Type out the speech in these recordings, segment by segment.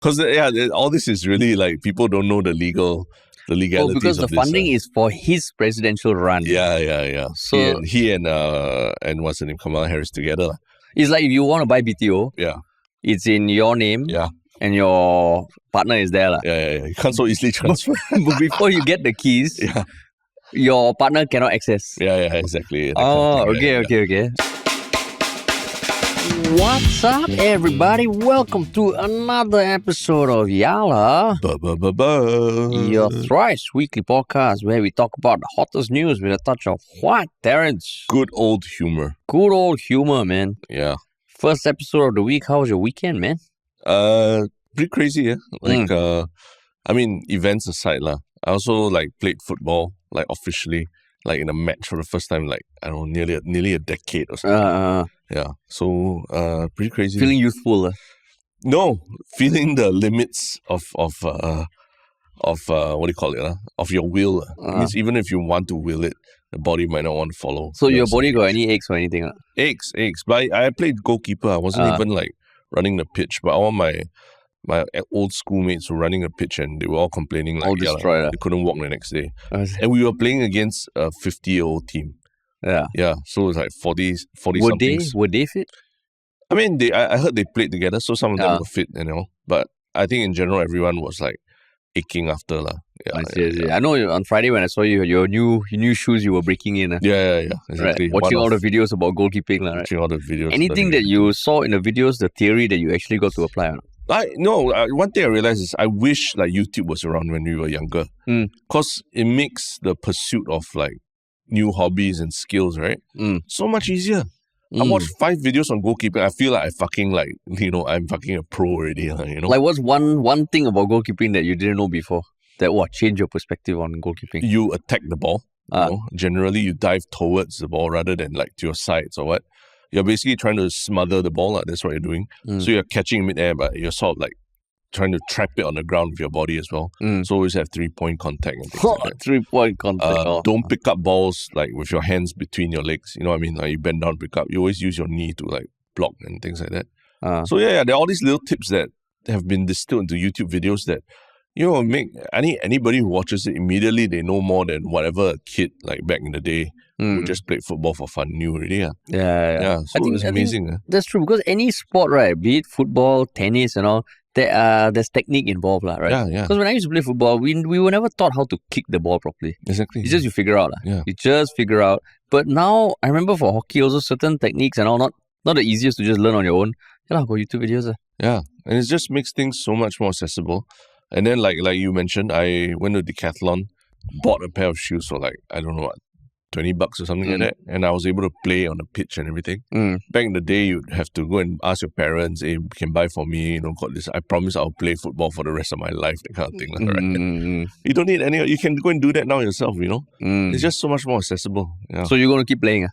Because all this is really like people don't know the legalities. Because the funding is for his presidential run. Yeah. So he and what's the name, Kamala Harris together. It's like if you want to buy BTO, it's in your name, and your partner is there. Yeah. You can't so easily transfer. But before you get the keys, your partner cannot access. Yeah, exactly. Okay. What's up, everybody? Welcome to another episode of Yala, your thrice weekly podcast where we talk about the hottest news with a touch of what, Terrence? Good old humor. Good old humor, man. Yeah. First episode of the week. How was your weekend, man? Pretty crazy, yeah. Like, I mean, events aside, I also played football, officially, in a match for the first time, I don't know, nearly a decade or something. Yeah. So, pretty crazy. Feeling youthful? No, feeling the limits of what do you call it? Of your will. Means even if you want to will it, the body might not want to follow. So your body got any aches or anything? Aches. But I played goalkeeper. I wasn't even running the pitch, but all my old schoolmates were running the pitch and they were all complaining they couldn't walk the next day. And we were playing against a 50-year-old team. Yeah. So it was 40 somethings. Were they fit? I mean, I heard they played together, so some of them were fit, But I think in general, everyone was aching after. I see. I know on Friday when I saw you, your new shoes you were breaking in. Yeah, exactly. Right. Watching all the videos about goalkeeping. Right? Watching all the videos. Anything that you saw in the videos, the theory that you actually got to apply on? One thing I realized is I wish YouTube was around when we were younger. Because it makes the pursuit of new hobbies and skills, right? So much easier. I watched 5 videos on goalkeeping. I feel like I'm fucking a pro already. What's one thing about goalkeeping that you didn't know before? That change your perspective on goalkeeping? You attack the ball. Generally, you dive towards the ball rather than to your sides or what. You're basically trying to smother the ball. That's what you're doing. So you're catching mid-air, but you're sort of trying to trap it on the ground with your body as well. So always have 3-point contact and things like that. 3-point contact. Don't pick up balls with your hands between your legs. You know what I mean? You bend down, pick up. You always use your knee to block and things like that. So there are all these little tips that have been distilled into YouTube videos that make anybody who watches it immediately, they know more than whatever a kid back in the day who just played football for fun knew already. Yeah. So it's amazing. That's true, because any sport, right, be it football, tennis and all, there's technique involved, right? Yeah. Because when I used to play football, we were never taught how to kick the ball properly. Exactly. It's just you figure out. You just figure out. But now, I remember for hockey also, certain techniques and all, not the easiest to just learn on your own. Go YouTube videos. Yeah, and it just makes things so much more accessible. And then, like you mentioned, I went to Decathlon, bought a pair of shoes for I don't know what, $20 or something like that. And I was able to play on the pitch and everything. Back in the day, you'd have to go and ask your parents, hey, you can buy for me, got this. I promise I'll play football for the rest of my life, that kind of thing. Right? You don't need you can go and do that now yourself, It's just so much more accessible. Yeah. So you're going to keep playing?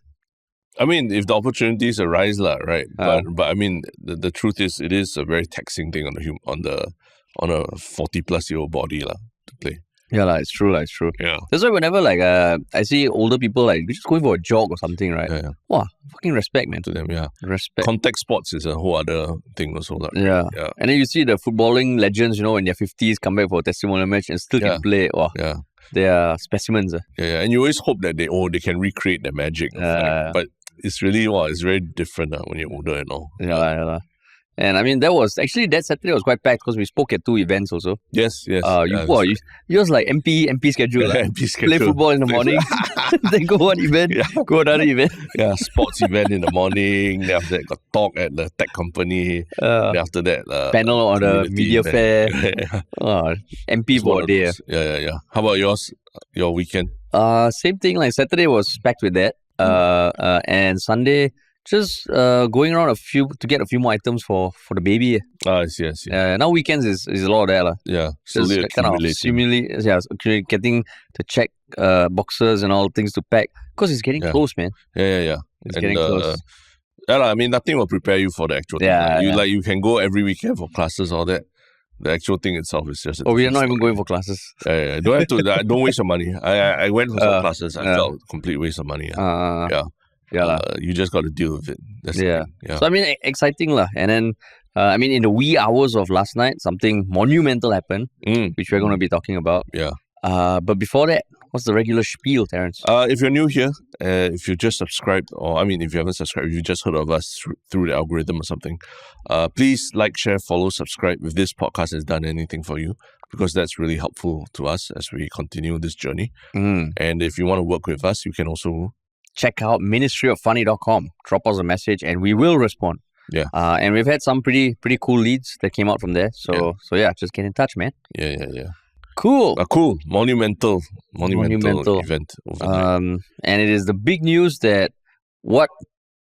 I mean, if the opportunities arise, right? But I mean, the truth is, it is a very taxing thing on a 40-plus-year-old body to play. Yeah, it's true. Yeah. That's why whenever I see older people just going for a jog or something, right? Yeah. Wow, fucking respect, man. To them, yeah. Respect. Contact sports is a whole other thing also. Yeah. And then you see the footballing legends, in their 50s come back for a testimonial match and still can play. Wow. Yeah. They are specimens. Yeah. And you always hope that they can recreate the magic. But it's really, it's very different when you're older and all. Yeah. And I mean, that Saturday was quite packed because we spoke at 2 events also. Yes. Yours MP schedule. MP schedule. Play football in the morning, then go one event, go another event. Yeah, sports event in the morning. Then after that, got talk at the tech company. Then after that, panel on the media fair. MP for a day. Yeah. How about yours? Your weekend? Same thing. Saturday was packed with that. And Sunday, just going around to get a few more items for the baby. I see. Now weekends is a lot of that. Yeah. Just kind of getting to check boxes and all things to pack. Because it's getting close, man. Yeah. It's getting close. I mean, nothing will prepare you for the actual thing. You can go every weekend for classes, all that. The actual thing itself is just... we are not even going for classes. Yeah. Don't have to. Don't waste your money. I went for some classes. I felt complete waste of money. You just got to deal with it. That's the thing. So I mean, exciting lah. And then in the wee hours of last night, something monumental happened, which we're going to be talking about. Yeah. But before that, what's the regular spiel, Terence? If you're new here, if you just subscribed, or if you haven't subscribed, if you just heard of us through the algorithm or something, please like, share, follow, subscribe if this podcast has done anything for you, because that's really helpful to us as we continue this journey. And if you want to work with us, you can also check out ministryoffunny.com. Drop us a message and we will respond. Yeah. And we've had some pretty cool leads that came out from there. So yeah, just get in touch, man. Yeah. Cool. Cool. Monumental event overnight. And it is the big news that what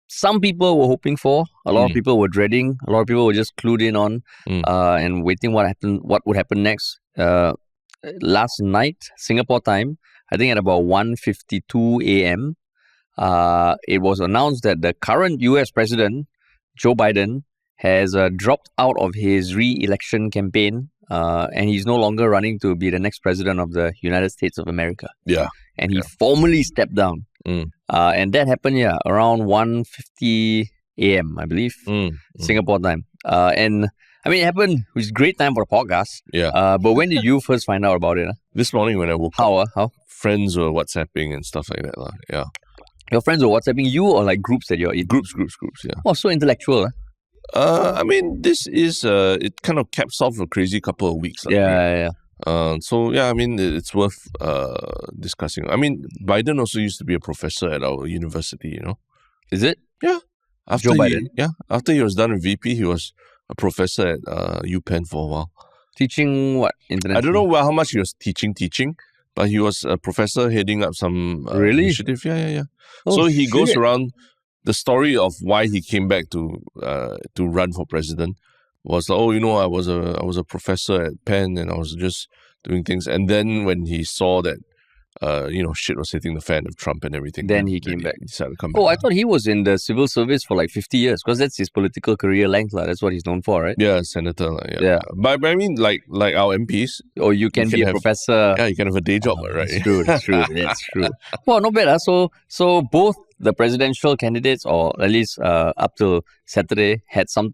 some people were hoping for, a lot of people were dreading, a lot of people were just clued in on and waiting what would happen next. Last night, Singapore time, I think at about 1:52 a.m., it was announced that the current US President, Joe Biden, has dropped out of his re-election campaign, and he's no longer running to be the next president of the United States of America. Yeah. And he formally stepped down. And that happened, around 1:50 a.m., I believe, Singapore time. And it happened, which is great time for a podcast. Yeah. But when did you first find out about it? This morning when I woke up. How? Friends were WhatsApping and stuff like that. Yeah. Your friends were WhatsApping you or like groups that you're in? Groups, yeah. Oh, so intellectual. This is, it kind of caps off a crazy couple of weeks. Yeah. It's worth discussing. Biden also used to be a professor at our university, Is it? Yeah. Joe Biden? After he was done with VP, he was a professor at UPenn for a while. Teaching what? I don't know how much he was teaching, but he was a professor heading up some initiative. Yeah. Oh, so he goes around. The story of why he came back to run for president was, I was a professor at Penn and I was just doing things. And then when he saw that, shit was hitting the fan of Trump and everything. Then he came back. He decided to come back. Oh, I thought he was in the civil service for like 50 years because that's his political career length. That's what he's known for, right? Yeah, senator. Yeah. But like our MPs. Or you can be a professor. Yeah, you can have a day job, right? It's true. It's true. Well, not bad. So both the presidential candidates, or at least up till Saturday, had some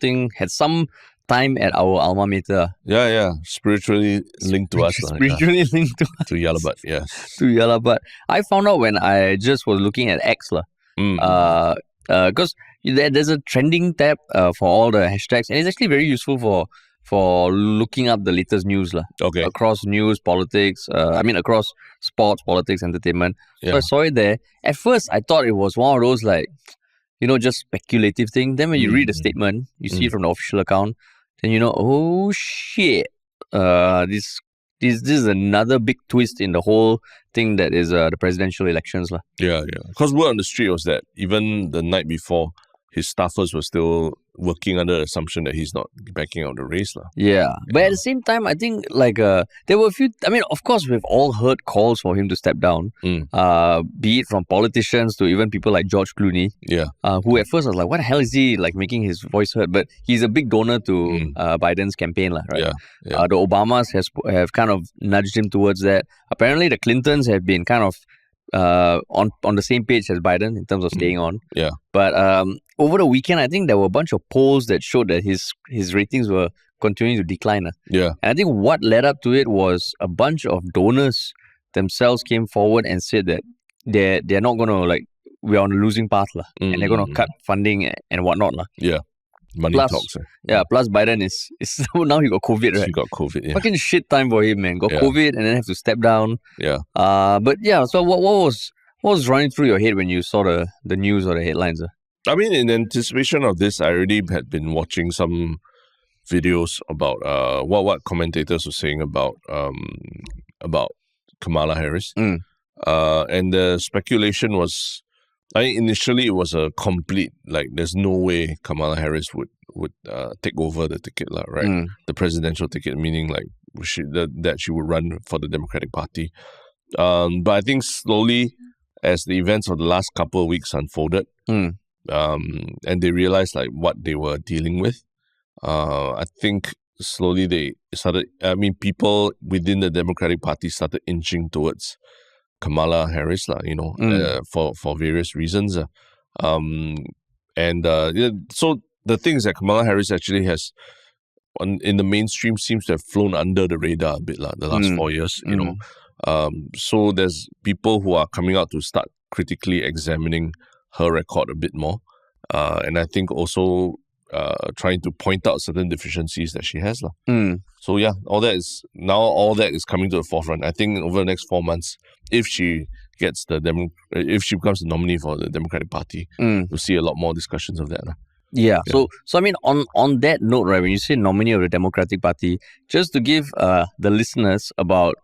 time at our alma mater. Yeah. Spiritually linked to us. Spiritually linked to Yalabat, yes. To Yalabat. I found out when I just was looking at X. Because there's a trending tab for all the hashtags, and it's actually very useful for looking up the latest news. Okay. Across news, politics, across sports, politics, entertainment. So I saw it there. At first, I thought it was one of those just speculative thing. Then when you read the statement, you see it from the official account, then oh shit, this is another big twist in the whole thing that is the presidential elections. Yeah. Because word on the street was that even the night before, his staffers were still working under the assumption that he's not backing out the race. Yeah. But at the same time, I think there were a few, of course, we've all heard calls for him to step down, be it from politicians to even people like George Clooney, who at first I was like, what the hell is he making his voice heard? But he's a big donor to Biden's campaign, right? Yeah. The Obamas have kind of nudged him towards that. Apparently, the Clintons have been kind of on the same page as Biden in terms of staying on. Yeah. But over the weekend, I think there were a bunch of polls that showed that his ratings were continuing to decline. Yeah. And I think what led up to it was a bunch of donors themselves came forward and said that they're not going to we're on a losing path and they're going to cut funding and whatnot. Yeah. Money talks. Yeah, plus Biden is now he got COVID, right? He got COVID, yeah. Fucking shit time for him, man. Got COVID and then have to step down. Yeah. But yeah, so what was running through your head when you saw the news or the headlines? In anticipation of this, I already had been watching some videos about what commentators were saying about Kamala Harris. And the speculation was, initially it was a complete, there's no way Kamala Harris would take over the ticket, right? The presidential ticket, meaning that she would run for the Democratic Party. But I think slowly, as the events of the last couple of weeks unfolded, and they realized what they were dealing with, I think slowly they started, people within the Democratic Party started inching towards Kamala Harris, for various reasons. So the thing is that Kamala Harris actually has, in the mainstream, seems to have flown under the radar a bit the last 4 years, you know. So there's people who are coming out to start critically examining her record a bit more. And I think also trying to point out certain deficiencies that she has. So yeah, all that is coming to the forefront. I think over the next 4 months, if she gets if she becomes the nominee for the Democratic Party, we'll see a lot more discussions of that. Yeah. So I mean, on that note, right, when you say nominee of the Democratic Party, just to give the listeners about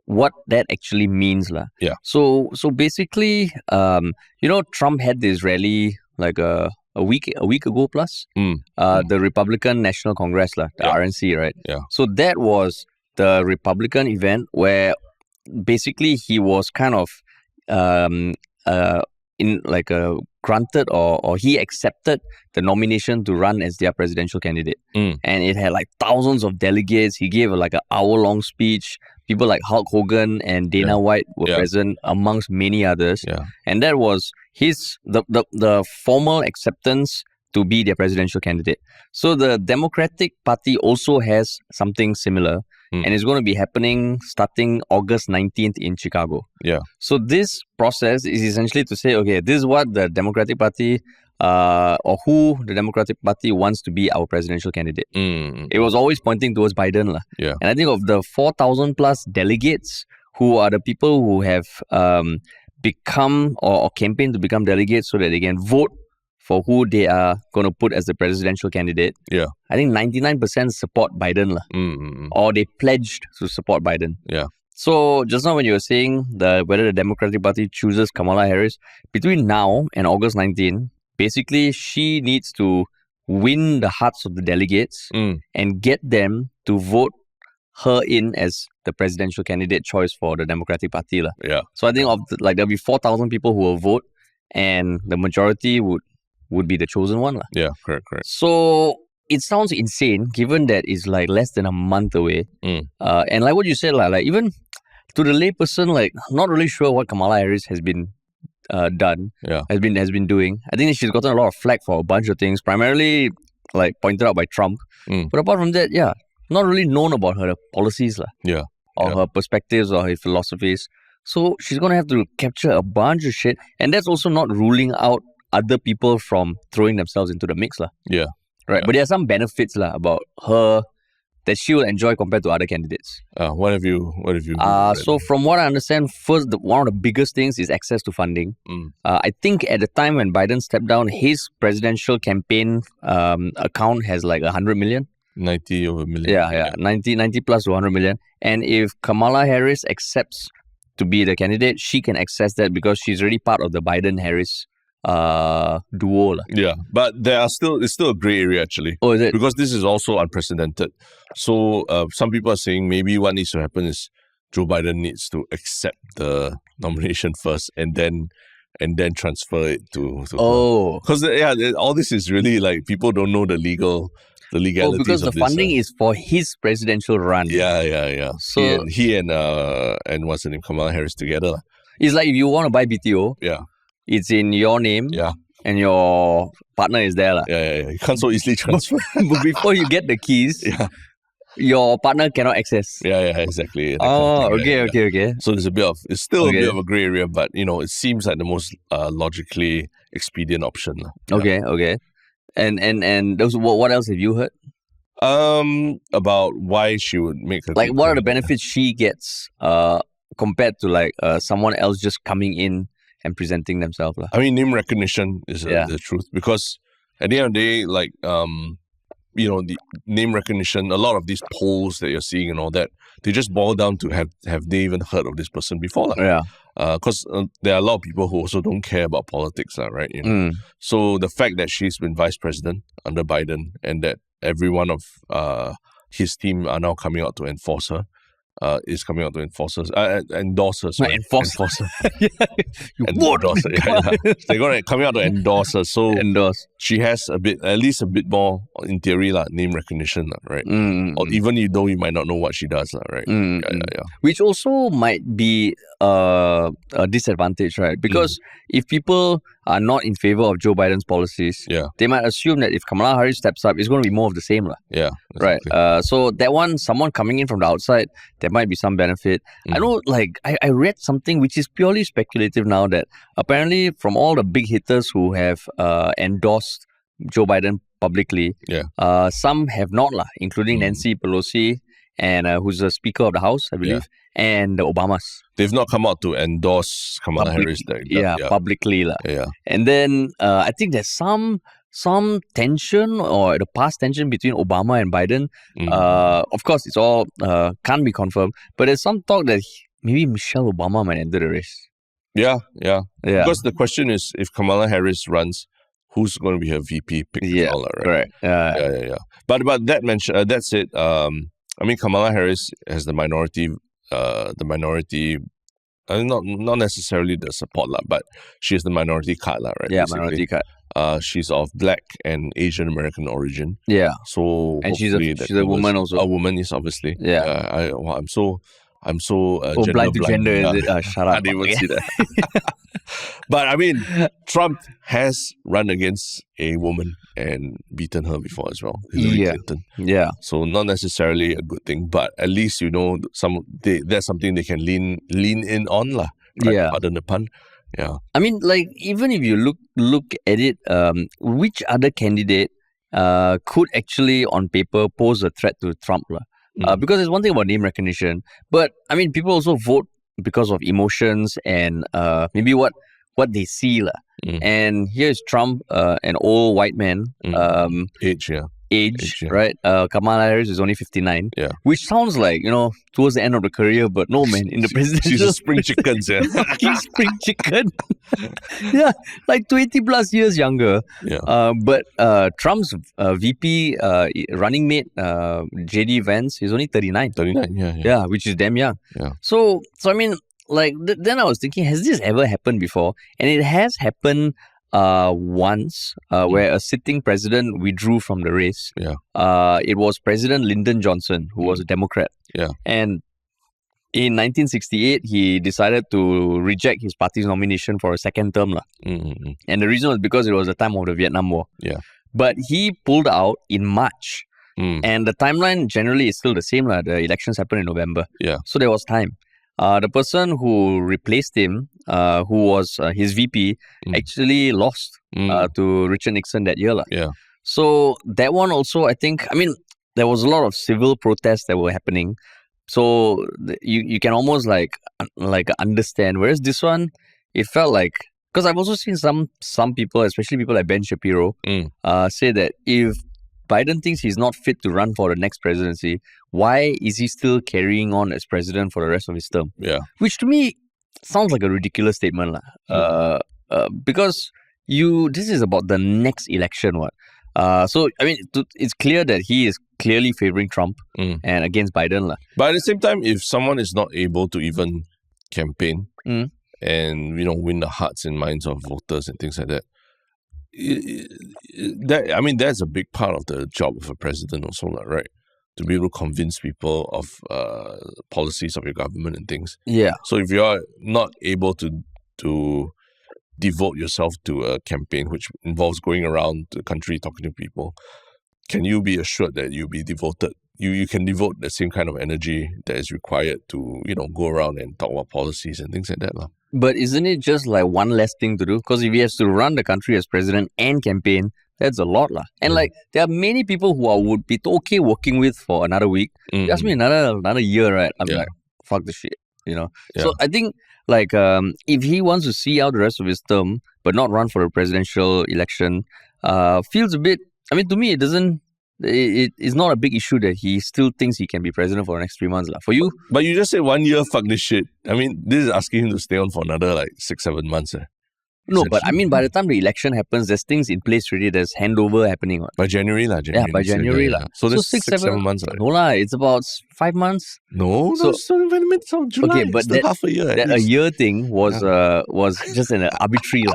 what that actually means, Yeah. So basically, Trump had this rally like a week ago plus. The Republican National Congress, the RNC, right? Yeah. So that was the Republican event where basically he was kind of granted or he accepted the nomination to run as their presidential candidate. And it had like thousands of delegates. He gave like an hour-long speech. People like Hulk Hogan and Dana White were present, amongst many others. Yeah. And that was the formal acceptance to be their presidential candidate. So the Democratic Party also has something similar. And it's going to be happening starting August 19th in Chicago. Yeah. So this process is essentially to say, okay, this is what the Democratic Party or who the Democratic Party wants to be our presidential candidate. It was always pointing towards Biden. Yeah. And I think of the 4,000 plus delegates who are the people who have become or campaigned to become delegates so that they can vote for who they are going to put as the presidential candidate. Yeah. I think 99% support Biden. Or they pledged to support Biden. Yeah. So just now when you were saying whether the Democratic Party chooses Kamala Harris, between now and August 19, basically she needs to win the hearts of the delegates and get them to vote her in as the presidential candidate choice for the Democratic Party. Yeah. So I think there'll be 4,000 people who will vote and the majority would be the chosen one. Yeah, correct. So it sounds insane given that it's like less than a month away. And like what you said, like even to the layperson, like not really sure what Kamala Harris has been done, has been doing. I think she's gotten a lot of flack for a bunch of things, primarily like pointed out by Trump. But apart from that, not really known about her policies, or her perspectives or her philosophies. So she's gonna have to capture a bunch of shit, and that's also not ruling out other people from throwing themselves into the mix. Yeah. Right. But there are some benefits about her that she will enjoy compared to other candidates. What have you so from what I understand, first, one of the biggest things is access to funding. I think at the time when Biden stepped down, his presidential campaign account has like 100 million. 90 over million. Yeah. 90 plus to 100 million. And if Kamala Harris accepts to be the candidate, she can access that because she's already part of the Biden-Harris duo. Yeah, but it's still a gray area actually. Oh, is it? Because this is also unprecedented. So some people are saying maybe what needs to happen is Joe Biden needs to accept the nomination first and then transfer it to because all this is really like people don't know the legalities because the funding is for his presidential run. Yeah. So he and what's the name, Kamala Harris together. It's like if you want to buy BTO. Yeah. It's in your name, and your partner is there. Yeah. You can't so easily transfer. But before you get the keys, your partner cannot access. Yeah, exactly. Okay. So it's still a bit of a grey area, but it seems like the most logically expedient option. Okay. And those, what else have you heard? About why she would make her what are the benefits she gets compared to someone else just coming in and presenting themselves? I mean, name recognition is the truth, because at the end of the day, the name recognition, a lot of these polls that you're seeing and all that, they just boil down to have they even heard of this person before? Because there are a lot of people who also don't care about politics, right? So the fact that she's been vice president under Biden and that every one of his team are now coming out to endorse her. Endorse her. They're going to coming out to endorse her. So she has at least a bit more, in theory, name recognition, right? Or even though you might not know what she does, right? Which also might be a disadvantage, right? Because if people are not in favor of Joe Biden's policies, they might assume that if Kamala Harris steps up, it's going to be more of the same. Yeah. Exactly. Right. So that one, someone coming in from the outside, there might be some benefit. I know, like, I read something which is purely speculative now that apparently from all the big hitters who have endorsed Joe Biden publicly, some have not, including Nancy Pelosi, and who's the Speaker of the House, I believe, and the Obamas. They've not come out to endorse Kamala Harris. Publicly. And then I think there's some tension or the past tension between Obama and Biden. Of course, it's all can't be confirmed, but there's some talk that maybe Michelle Obama might enter the race. Yeah. Because the question is, if Kamala Harris runs, who's going to be her VP pick? All that, right? Yeah. But that said, I mean, Kamala Harris has the minority, not necessarily the support, but she has the minority card, right? Yeah, basically. minority card. She's of Black and Asian American origin. Yeah. So and she's a woman also. A woman is obviously. Yeah. I'm so gender blind to gender, is it? Shut up. I didn't even see that. But I mean, Trump has run against a woman and beaten her before as well. Hillary Clinton. Yeah. So not necessarily a good thing, but at least that's something they can lean in on, lah. Right? Yeah. Pardon the pun. Yeah. I mean, like, even if you look at it, which other candidate could actually on paper pose a threat to Trump, lah? Because there's one thing about name recognition, but I mean, people also vote because of emotions and maybe what they see. And here's Trump, an old white man. Age, right? Kamala Harris is only 59. Yeah. Which sounds like, towards the end of the career, but no, man, in the presidential... She's a spring chicken, Fucking spring chicken. Yeah, like 20 plus years younger. Yeah. But Trump's VP running mate, JD Vance, is only 39. 39, yeah. Yeah, which is damn young. Yeah. So I mean, like, then I was thinking, has this ever happened before? And it has happened once, where a sitting president withdrew from the race. Yeah. It was President Lyndon Johnson, who was a Democrat. Yeah. And in 1968, he decided to reject his party's nomination for a second term. And the reason was because it was the time of the Vietnam War. Yeah. But he pulled out in March. And the timeline generally is still the same. The elections happened in November. Yeah. So there was time. The person who replaced him, who was his VP, actually lost to Richard Nixon that year. Yeah. So that one also, I think, I mean, there was a lot of civil protests that were happening. So you can almost like understand. Whereas this one, it felt like, because I've also seen some people, especially people like Ben Shapiro, say that if Biden thinks he's not fit to run for the next presidency, why is he still carrying on as president for the rest of his term? Yeah. Which to me sounds like a ridiculous statement. Because this is about the next election. So, I mean, it's clear that he is clearly favoring Trump and against Biden. But at the same time, if someone is not able to even campaign and, win the hearts and minds of voters and things like that, that's a big part of the job of a president also, right? To be able to convince people of policies of your government and things. Yeah. So if you are not able to devote yourself to a campaign which involves going around the country talking to people, can you be assured that you'll be devoted? You can devote the same kind of energy that is required to, go around and talk about policies and things like that. But isn't it just like one less thing to do? Because if he has to run the country as president and campaign, that's a lot. And like, there are many people who would be okay working with for another week. You ask me another year, right? I'm like, fuck the shit, Yeah. So I think, like, if he wants to see out the rest of his term, but not run for a presidential election, feels a bit, I mean, to me, it's not a big issue that he still thinks he can be president for the next 3 months. For you? But you just said 1 year, fuck this shit. I mean, this is asking him to stay on for another 6-7 months. No, but I mean, by the time the election happens, there's things in place already. There's handover happening. By January, Yeah, by January. So there's 6-7 months. No, it's about 5 months. No, it's July. Okay, but that half a year. That a year thing was just an arbitrary.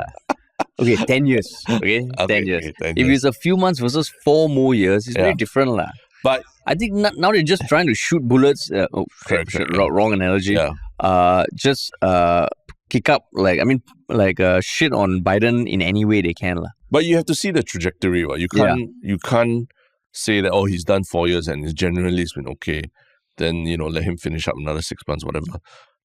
Okay, 10 years. Okay, 10 years. Okay, 10 If years. it's a few months versus 4 more years, it's very different. But I think now they're just trying to shoot bullets. Correct. Wrong analogy. Yeah. Just kick up, shit on Biden in any way they can. But you have to see the trajectory. Right? You can't say that, he's done 4 years and generally it's been okay. Then, let him finish up another 6 months, whatever.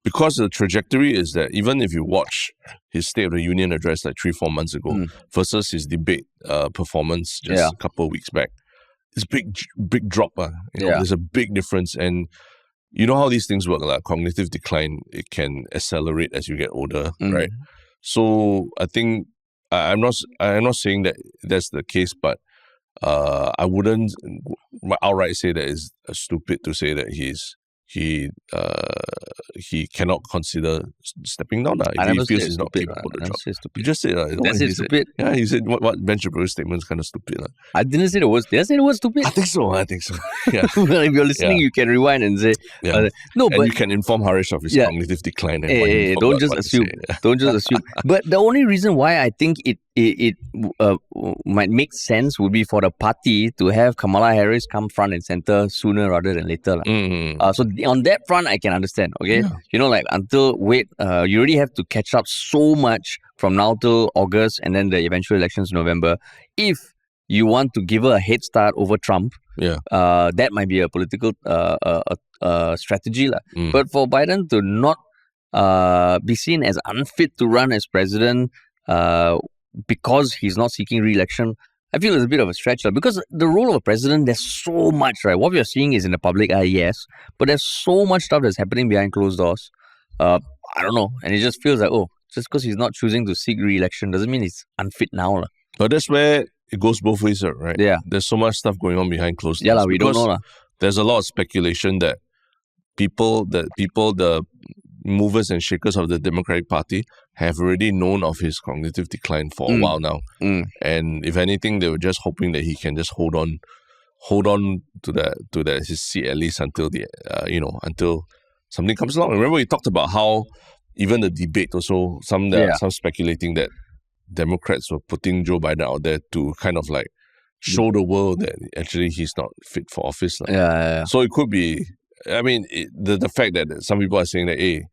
Because the trajectory is that even if you watch his State of the Union address like 3-4 months ago versus his debate performance just a couple of weeks back, it's big drop. There's a big difference. And you know how these things work, like cognitive decline, it can accelerate as you get older, right? So I think I'm not saying that that's the case, but I wouldn't outright say that it's stupid to say that he cannot consider stepping down. If he feels he's not capable of the job. You just said that's it, stupid. Yeah, you said what Ben Shapiro's statement is kind of stupid. I didn't say the word. Did I say the word stupid? I think so. Yeah. Well, if you're listening, you can rewind and say no. But you can inform Harish of his cognitive decline. And don't just assume. Don't just assume. But the only reason why I think it might make sense would be for the party to have Kamala Harris come front and center sooner rather than later. So on that front, I can understand. Okay, you already have to catch up so much from now till August and then the eventual elections in November. If you want to give her a head start over Trump, that might be a political strategy. But for Biden to not be seen as unfit to run as president because he's not seeking re-election, I feel it's a bit of a stretch. Because the role of a president, there's so much, right? What we are seeing is in the public eye, yes, but there's so much stuff that's happening behind closed doors. I don't know. And it just feels like, just because he's not choosing to seek re-election doesn't mean he's unfit now. But that's where it goes both ways, right? Yeah. There's so much stuff going on behind closed doors. We don't know. There's a lot of speculation that the movers and shakers of the Democratic Party have already known of his cognitive decline for a while now. And if anything, they were just hoping that he can just hold on to his seat at least until until something comes along. Remember, we talked about how even the debate also, some speculating that Democrats were putting Joe Biden out there to kind of like show the world that actually he's not fit for office. So it could be, the fact that some people are saying that, hey,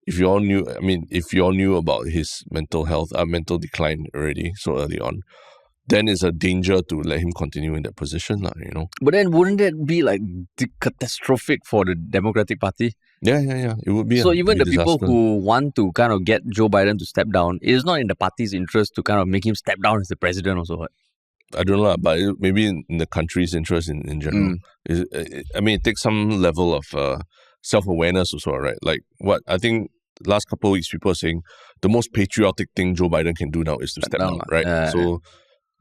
if you all knew about his mental decline already so early on, then it's a danger to let him continue in that position. But then wouldn't that be like catastrophic for the Democratic Party? Yeah. It would be. So even the people who want to kind of get Joe Biden to step down, it is not in the party's interest to kind of make him step down as the president also, what? I don't know, but maybe in the country's interest in general. It takes some level of self-awareness also, right? Like what I think last couple of weeks people are saying the most patriotic thing Joe Biden can do now is to step down, right? So,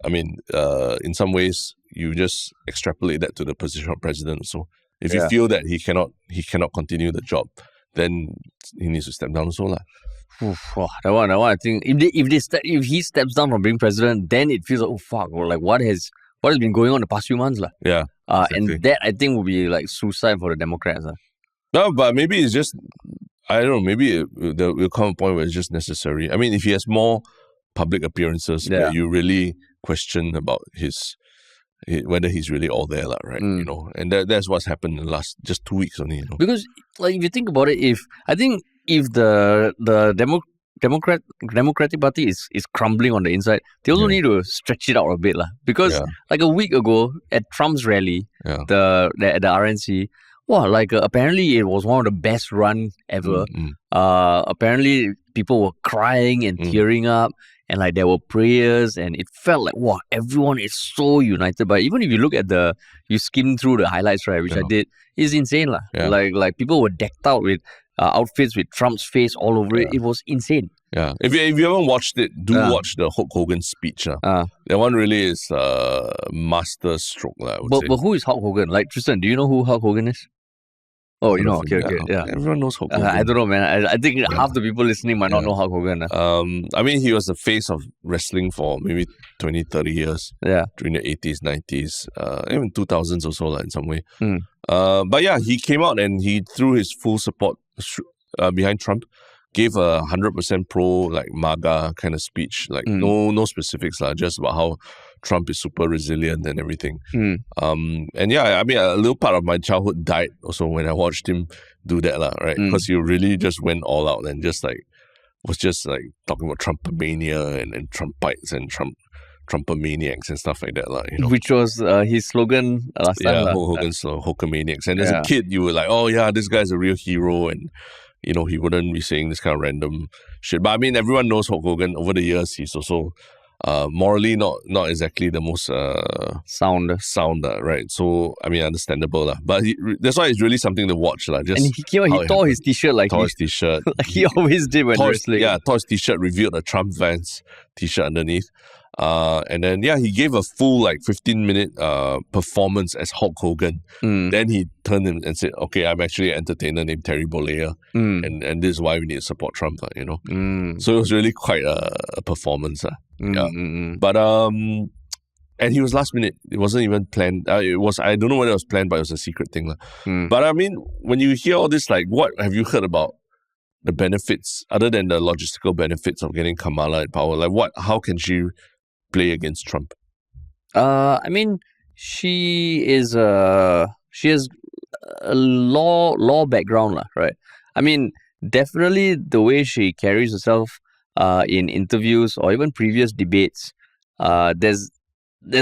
in some ways, you just extrapolate that to the position of president. So if you feel that he cannot continue the job, then he needs to step down also. That one, I think if he steps down from being president, then it feels like what has been going on the past few months, Yeah, exactly. And that I think will be like suicide for the Democrats. No, but maybe it's just, I don't know. Maybe there will come a point where it's just necessary. If he has more public appearances where you really question about whether he's really all there, right? And that's what's happened in the last just 2 weeks only. Because if you think about it, if the Democratic Party is crumbling on the inside, they also need to stretch it out a bit. Because like a week ago at Trump's rally, the RNC, apparently it was one of the best run ever. Apparently people were crying and tearing up, and like there were prayers, and it felt like everyone is so united. But even if you look at you skim through the highlights, right, which I did, it's insane. Like people were decked out with outfits with Trump's face all over it. It was insane. Yeah. If you haven't watched it, watch the Hulk Hogan speech. That one really is master stroke. But who is Hulk Hogan? Like, Tristen, do you know who Hulk Hogan is? Oh, you know, okay. Everyone knows Hulk Hogan. I don't know, man. I think half the people listening might not know Hulk Hogan. He was the face of wrestling for maybe 20, 30 years. Yeah. During the 80s, 90s, even 2000s or so, in some way. But yeah, he came out and he threw his full support behind Trump, gave a 100% pro, MAGA kind of speech. No specifics, just about how Trump is super resilient and everything. Mm. And yeah, I mean, a little part of my childhood died also when I watched him do that, right? Because he really just went all out and just like was just like talking about Trumpomania and Trumpites and Trumpomaniacs and stuff like that, you know. Which was his slogan last time. Yeah, Hogan's Hulkamaniacs. And as a kid, you were like, oh yeah, this guy's a real hero, and you know, he wouldn't be saying this kind of random shit. But I mean, everyone knows Hulk Hogan. Over the years, he's also morally not exactly the most sound, right? So I mean, understandable, but that's why it's really something to watch, just. And he tore his t-shirt like his t-shirt. Like he always did when wrestling. Yeah, tore his t-shirt, revealed a Trump Vans t-shirt underneath. And then he gave a full 15-minute performance as Hulk Hogan. Then he turned and said, "Okay, I'm actually an entertainer named Terry Bollea, and this is why we need to support Trump." You know, so it was really quite a performance. But and he was last minute. It wasn't even planned. It was, I don't know whether it was planned, but it was a secret thing. But I mean, when you hear all this, what have you heard about the benefits other than the logistical benefits of getting Kamala in power? How can she play against Trump? I mean, she has a law background, right? I mean, definitely the way she carries herself in interviews or even previous debates, there's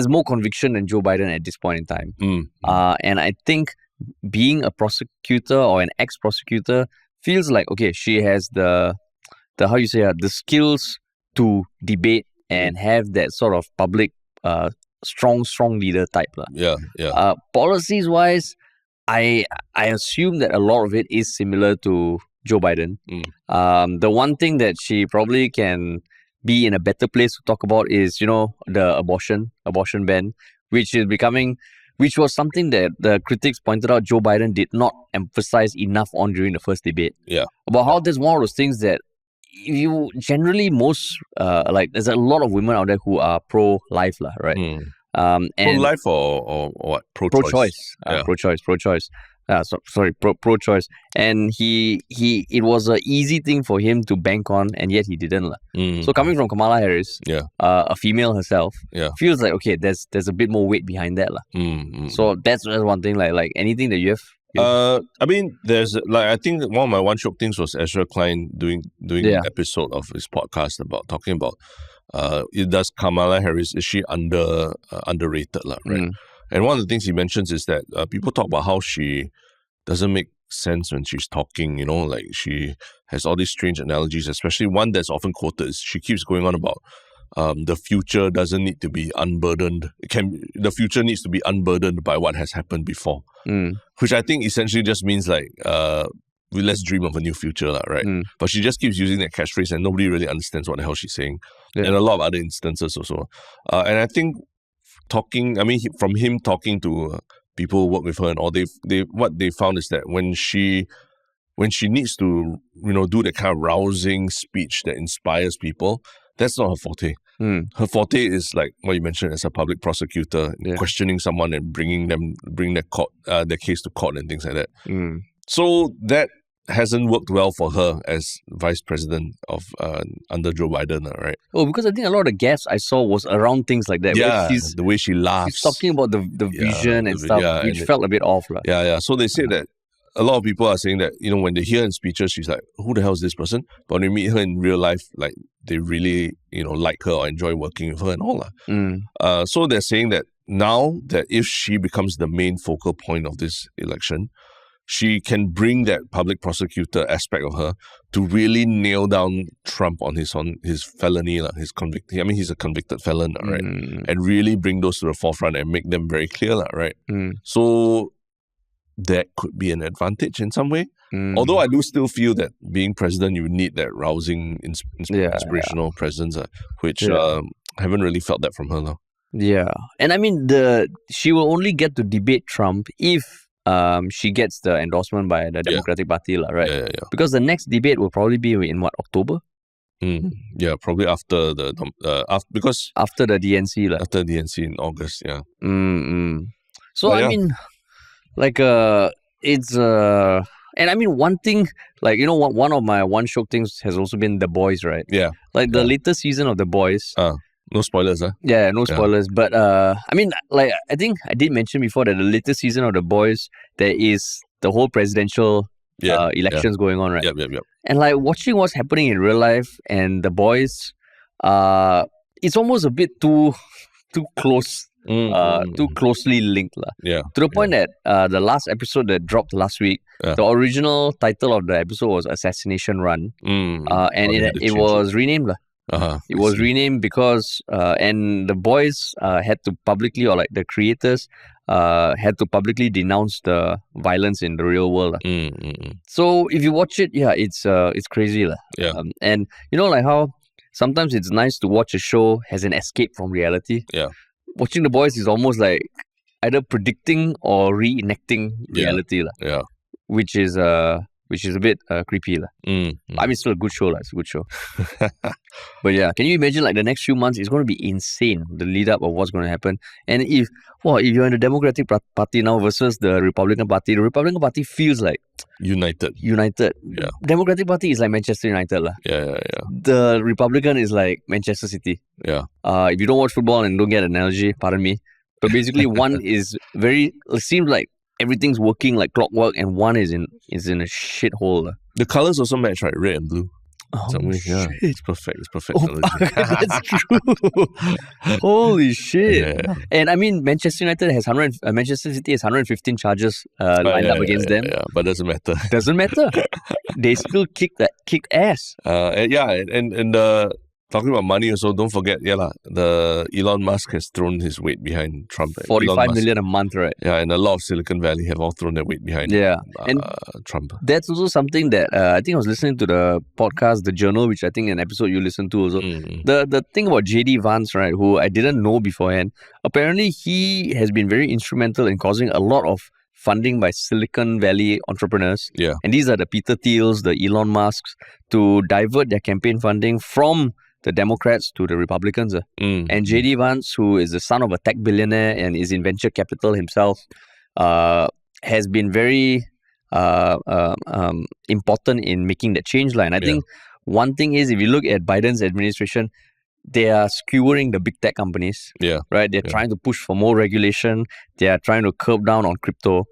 more conviction than Joe Biden at this point in time. And I think being a prosecutor or an ex-prosecutor feels like, okay, she has the skills to debate and have that sort of public strong leader type. Policies wise, I assume that a lot of it is similar to Joe Biden. The one thing that she probably can be in a better place to talk about is, the abortion ban, which was something that the critics pointed out Joe Biden did not emphasize enough on during the first debate. About how there's one of those things that you generally there's a lot of women out there who are pro-life, right? And pro-life or what? Pro-choice. Pro-choice. Pro-choice. And it was an easy thing for him to bank on, and yet he didn't. So coming from Kamala Harris, a female herself, feels like, okay, there's a bit more weight behind that. So that's one thing, like anything that you have. I mean, there's I think one of my one Shiok things was Ezra Klein doing an episode of his podcast talking about does Kamala Harris, is she underrated, right? And one of the things he mentions is that people talk about how she doesn't make sense when she's talking, she has all these strange analogies, especially one that's often quoted is she keeps going on about the future doesn't need to be unburdened. The future needs to be unburdened by what has happened before, which I think essentially just means let's dream of a new future, right? But she just keeps using that catchphrase and nobody really understands what the hell she's saying. And a lot of other instances also. And I think from him talking to people who work with her and all, what they found is that when she needs to, do that kind of rousing speech that inspires people, that's not her forte. Her forte is like what you mentioned as a public prosecutor, questioning someone and bring their case to court and things like that. So that hasn't worked well for her as vice president of under Joe Biden, right? Oh, because I think a lot of the gaps I saw was around things like that. Yeah, the way she laughs. She's talking about the vision and stuff, which felt a bit off. Yeah. So they say that a lot of people are saying that, when they hear in speeches, she's like, who the hell is this person? But when you meet her in real life, they really, like her or enjoy working with her and all. So they're saying that now that if she becomes the main focal point of this election, she can bring that public prosecutor aspect of her to really nail down Trump on his felony, his convict. I mean, he's a convicted felon, right? And really bring those to the forefront and make them very clear, right? So that could be an advantage in some way. Although I do still feel that being president, you need that rousing, inspirational presence, which haven't really felt that from her now. Yeah, and I mean, she will only get to debate Trump if she gets the endorsement by the Democratic Party, right? Yeah. Because the next debate will probably be in October? Yeah, probably after the after the DNC, after DNC in August, yeah. So I mean, it's and I mean, one thing, one of my one Shiok things has also been The Boys, right? Yeah. The latest season of The Boys, No spoilers, huh? Yeah, no spoilers. But I mean, like I think I did mention before that the latest season of The Boys, there is the whole presidential elections going on, right? Yep. And like watching what's happening in real life and The Boys, it's almost a bit too close. Too closely linked. Yeah. To the point that the last episode that dropped last week, the original title of the episode was Assassination Run. And it was renamed. It was renamed because and the boys had to publicly, or like the creators had to publicly denounce the violence in the real world. So if you watch it, it's crazy. And you know, like how sometimes it's nice to watch a show as an escape from reality. Yeah. Watching The Boys is almost like either predicting or reenacting reality. Which is a bit creepy. I mean, it's still a good show. It's a good show. But yeah, can you imagine like the next few months? It's going to be insane, the lead up of what's going to happen. And if you're in the Democratic Party now versus the Republican Party feels like united. Yeah. Democratic Party is like Manchester United. Yeah. The Republican is like Manchester City. Yeah. If you don't watch football and don't get an analogy, pardon me. But basically one is it seems like everything's working like clockwork, and one is in a shithole. The colors also match, right? Red and blue. Oh, shit. It's perfect. That's true. Holy shit. Yeah. And I mean, Manchester City has 115 charges lined up against them. Yeah, but doesn't matter. Doesn't matter. They still kicked ass. And talking about money also, don't forget, the Elon Musk has thrown his weight behind Trump. 45 million a month, right? Yeah, and a lot of Silicon Valley have all thrown their weight behind and Trump. That's also something that I think I was listening to the podcast, The Journal, which I think an episode you listened to also. The thing about JD Vance, right, who I didn't know beforehand, apparently he has been very instrumental in causing a lot of funding by Silicon Valley entrepreneurs. Yeah. And these are the Peter Thiels, the Elon Musks, to divert their campaign funding from the Democrats to the Republicans. And JD Vance, who is the son of a tech billionaire and is in venture capital himself, has been very important in making that change line. I think one thing is, if you look at Biden's administration, they are skewering the big tech companies. Yeah. Right? They're trying to push for more regulation. They are trying to curb down on crypto.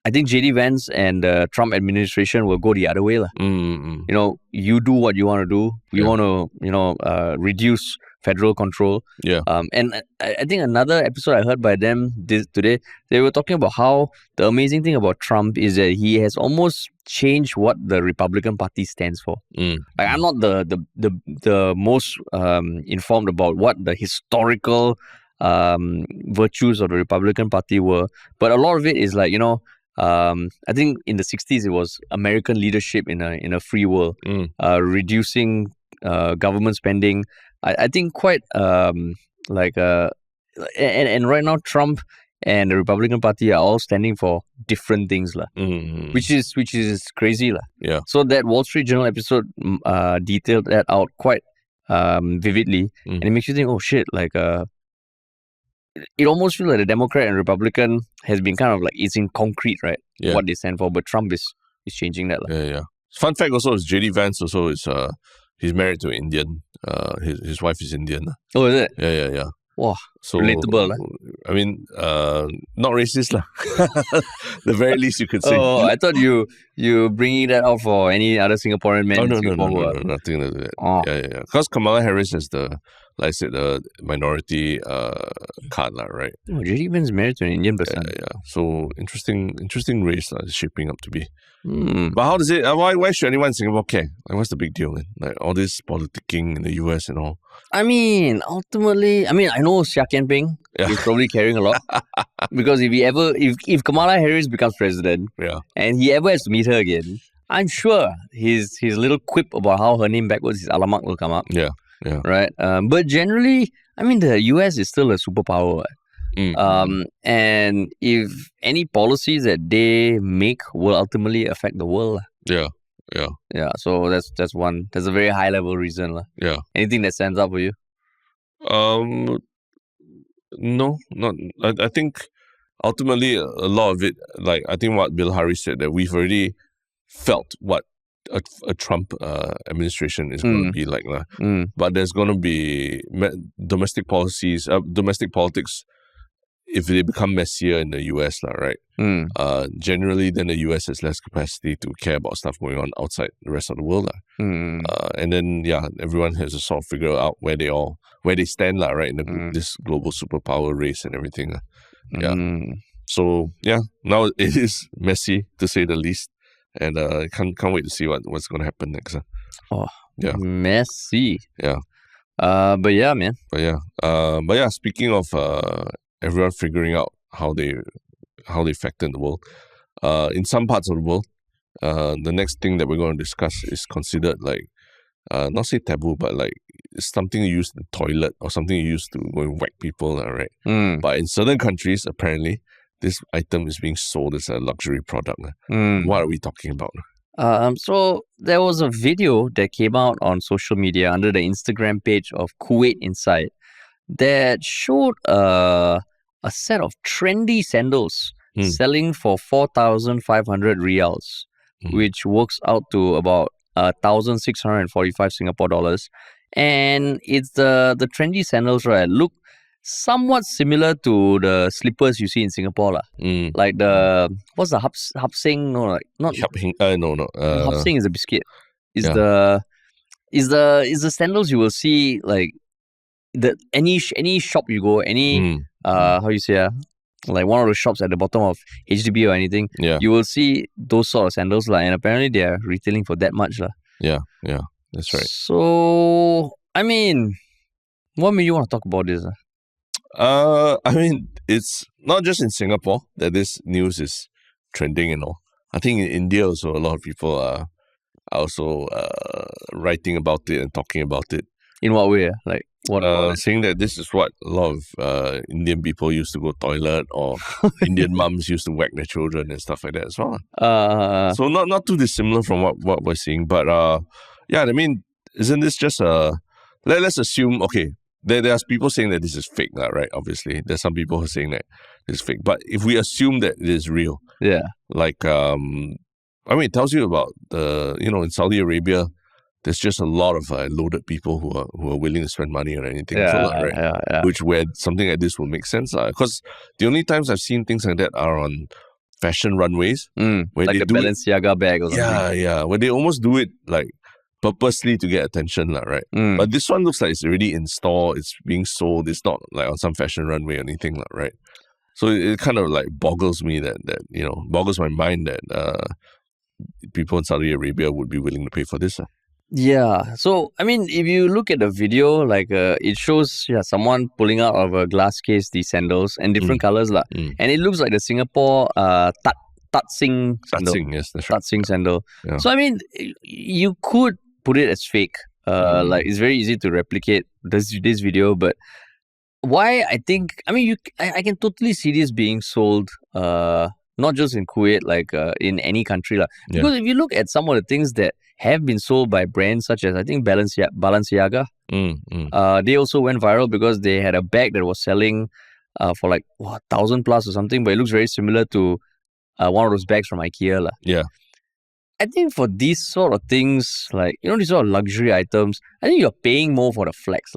I think JD Vance and the Trump administration will go the other way. You know, you do what you want to do. We want to, reduce federal control. Yeah. And I think another episode I heard by them today, they were talking about how the amazing thing about Trump is that he has almost changed what the Republican Party stands for. Like, I'm not the most informed about what the historical virtues of the Republican Party were, but a lot of it is like, I think in the 60s it was American leadership in a free world, reducing government spending. I think quite and right now Trump and the Republican Party are all standing for different things, which is crazy. Yeah. So that Wall Street Journal episode detailed that out quite vividly, and it makes you think, oh shit, it almost feels like the Democrat and Republican has been kind of like, it's in concrete, right? Yeah. What they stand for, but Trump is changing that. Yeah. Fun fact also is JD Vance also is he's married to an Indian. His wife is Indian. Oh, is it? Yeah. Wow. So relatable. I mean, not racist lah. The very least you could say. Oh, I thought you bringing that out for any other Singaporean men. Oh no, nothing to do with that. Oh. Yeah. Because Kamala Harris has the minority card lah, right? Oh, JD Vance married to an Indian person. Yeah. So interesting race is shaping up to be. Mm. But how does it? Why should anyone in Singapore care? Like, what's the big deal, man? Like all this politicking in the US and all. I mean, ultimately, I know Shiok Comment is probably caring a lot because if Kamala Harris becomes president, and he ever has to meet her again, I'm sure his little quip about how her name backwards is Alamak will come up. Yeah. Right. But generally, I mean, the US is still a superpower. And if any policies that they make will ultimately affect the world. Yeah. So that's a very high level reason. Yeah. Anything that stands out for you? No, not. I think ultimately a lot of it, like I think what Bill Harris said, that we've already felt what a Trump administration is going to be like. But there's going to be domestic politics, if they become messier in the US, right? Generally, then the US has less capacity to care about stuff going on outside the rest of the world. And then, everyone has to sort of figure out where they stand, right, in this global superpower race and everything. So, now it is messy, to say the least. And I can't wait to see what's going to happen next. Messy. Yeah. But yeah, man. But yeah, speaking of everyone figuring out how they factor in the world, in some parts of the world, the next thing that we're going to discuss is considered like, not say taboo, but like it's something you use in the toilet or something you use to go and whack people, right? But in certain countries, apparently, this item is being sold as a luxury product. What are we talking about? So there was a video that came out on social media under the Instagram page of Kuwait Inside that showed a set of trendy sandals selling for 4,500 riyals, which works out to about 1,645 Singapore dollars. And it's the trendy sandals, right? Look somewhat similar to the slippers you see in Singapore, like what's the Hap Sing? No, like not Hap Sing is a biscuit. Is the sandals you will see like any shop you go, how you say like one of the shops at the bottom of HDB or anything, you will see those sort of sandals and apparently they are retailing for that much Yeah, that's right. So I mean, what made you want to talk about this? I mean, it's not just in Singapore that this news is trending and all. I think in India also a lot of people are also writing about it and talking about it. In what way? Like what? Saying that this is what a lot of Indian people used to go toilet, or Indian mums used to whack their children and stuff like that as well. So not too dissimilar from what we're seeing, but I mean, isn't this just let's assume, okay, there's people saying that this is fake, right? Obviously, there's some people who are saying that it's fake, but if we assume that it is real, like I mean, it tells you about in Saudi Arabia, there's just a lot of loaded people who are willing to spend money on anything, right? Which where something like this will make sense, because the only times I've seen things like that are on fashion runways, where like they a Balenciaga bag or something. Where they almost do it like purposely to get attention, right? But this one looks like it's already in store, it's being sold, it's not like on some fashion runway or anything, right? So it kind of like boggles me boggles my mind that people in Saudi Arabia would be willing to pay for this. Yeah, so I mean, if you look at the video, like it shows someone pulling out of a glass case these sandals and different colors, and it looks like the Singapore Tat Sing sandal. Tat Sing, yes, that's right. Tat Sing sandal. Yeah. So I mean, you could put it as fake. Like it's very easy to replicate this video, but why I think, I mean, I can totally see this being sold, not just in Kuwait, like in any country. Because if you look at some of the things that have been sold by brands such as, I think, Balenciaga, they also went viral because they had a bag that was selling for like 1,000 plus or something, but it looks very similar to one of those bags from IKEA. Yeah. I think for these sort of things, like, these sort of luxury items, I think you're paying more for the flex.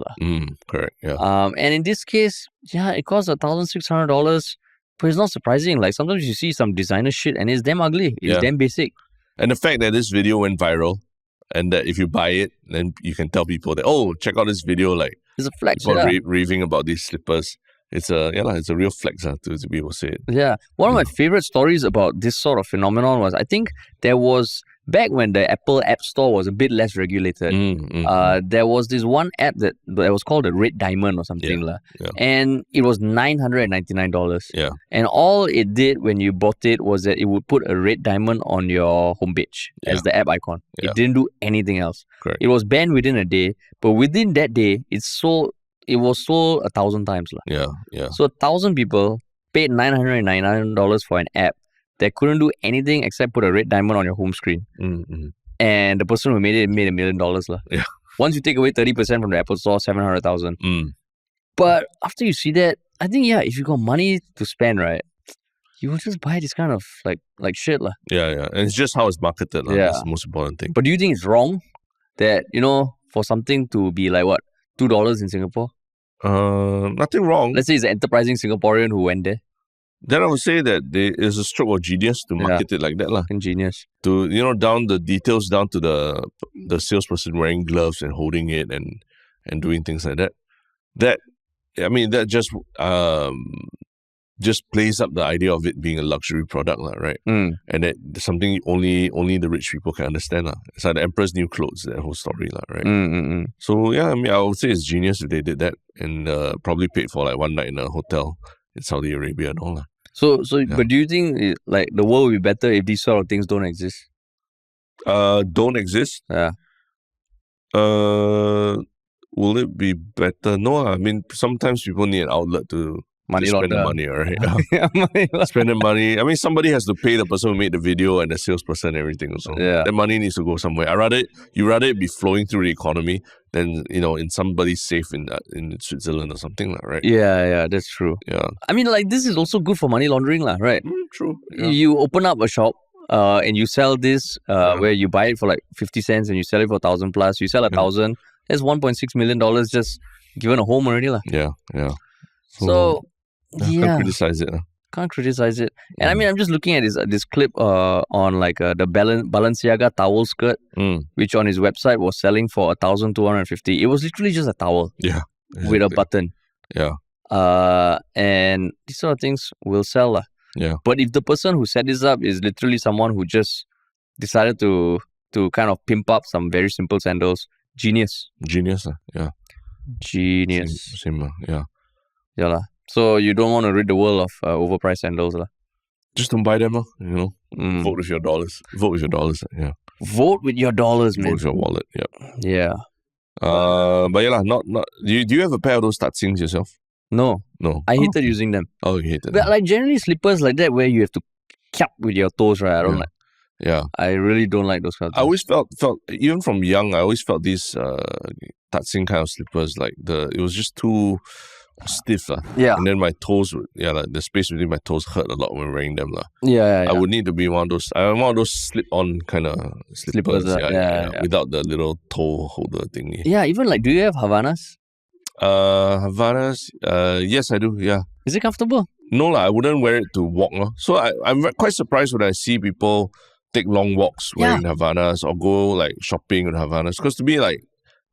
Correct, yeah. And in this case, it costs $1,600, but it's not surprising. Like, sometimes you see some designer shit and it's damn ugly. It's damn basic. And the fact that this video went viral and that if you buy it, then you can tell people that, oh, check out this video, like, it's a flex, raving about these slippers. It's a real flex to be able to say it. Yeah. One of my favorite stories about this sort of phenomenon was, I think there was, back when the Apple App Store was a bit less regulated, there was this one app that was called the Red Diamond or something. And it was $999. Yeah. And all it did when you bought it was that it would put a red diamond on your homepage as the app icon. It didn't do anything else. Correct. It was banned within a day, but within that day, it was sold 1,000 times. Yeah. So 1,000 people paid $999 for an app that couldn't do anything except put a red diamond on your home screen. And the person who made it made $1 million. Yeah. Once you take away 30% from the Apple Store, 700,000. But after you see that, I think, if you got money to spend, right, you will just buy this kind of like shit lah. Yeah. And it's just how it's marketed. Yeah. That's the most important thing. But do you think it's wrong that, for something to be like what, $2 in Singapore? Nothing wrong. Let's say it's an enterprising Singaporean who went there. Then I would say that it's a stroke of genius to market it like that lah. Ingenious. To down the details down to the salesperson wearing gloves and holding it and doing things like that. That just plays up the idea of it being a luxury product lah, right? And that something only the rich people can understand lah. It's like the Emperor's New Clothes, that whole story lah, right? So yeah, I would say it's genius if they did that and probably paid for like one night in a hotel in Saudi Arabia and all lah. So, but do you think like the world will be better if these sort of things don't exist? Don't exist? Yeah. Will it be better? No, I mean sometimes people need an outlet to spend the money, right? Spend the money. I mean, somebody has to pay the person who made the video and the salesperson and everything also. Yeah. That money needs to go somewhere. You rather it be flowing through the economy than, in somebody's safe in Switzerland or something, right? Yeah, that's true. Yeah. I mean, like, this is also good for money laundering, right? True. Yeah. You open up a shop and you sell this where you buy it for like 50 cents and you sell it for 1,000 plus. You sell 1,000. That's $1.6 million just given a home already. Yeah. So can't criticize it. Can't criticize it. And I mean, I'm just looking at this clip on like the Balenciaga towel skirt, which on his website was selling for 1,250. It was literally just a towel. Yeah. Exactly. With a button. Yeah. And these sort of things will sell. Yeah. But if the person who set this up is literally someone who just decided to kind of pimp up some very simple sandals, genius. Yeah. Genius. Same, yeah. Yeah lah. So you don't want to rid the world of overpriced sandals lah. Just don't buy them, Vote with your dollars. Yeah. Vote with your dollars, man. Vote with your wallet. Yeah. Yeah. But yeah, not. Do you have a pair of those tatsings yourself? No. I hated using them. Oh, you hated them. But like generally slippers like that where you have to cap with your toes, right? I don't like. Yeah. I really don't like those kind of things. I always felt even from young, I always felt these tatsing kind of slippers like it was just too stiff. Yeah. And then my toes like the space between my toes hurt a lot when wearing them. Yeah. I would need to be one of those slip-on kind of slippers. Without the little toe holder thingy. Yeah, even like, do you have Havanas? Havanas, yes I do, yeah. Is it comfortable? No, I wouldn't wear it to walk. So I'm quite surprised when I see people take long walks wearing Havanas or go like shopping with Havanas. Because to me, like,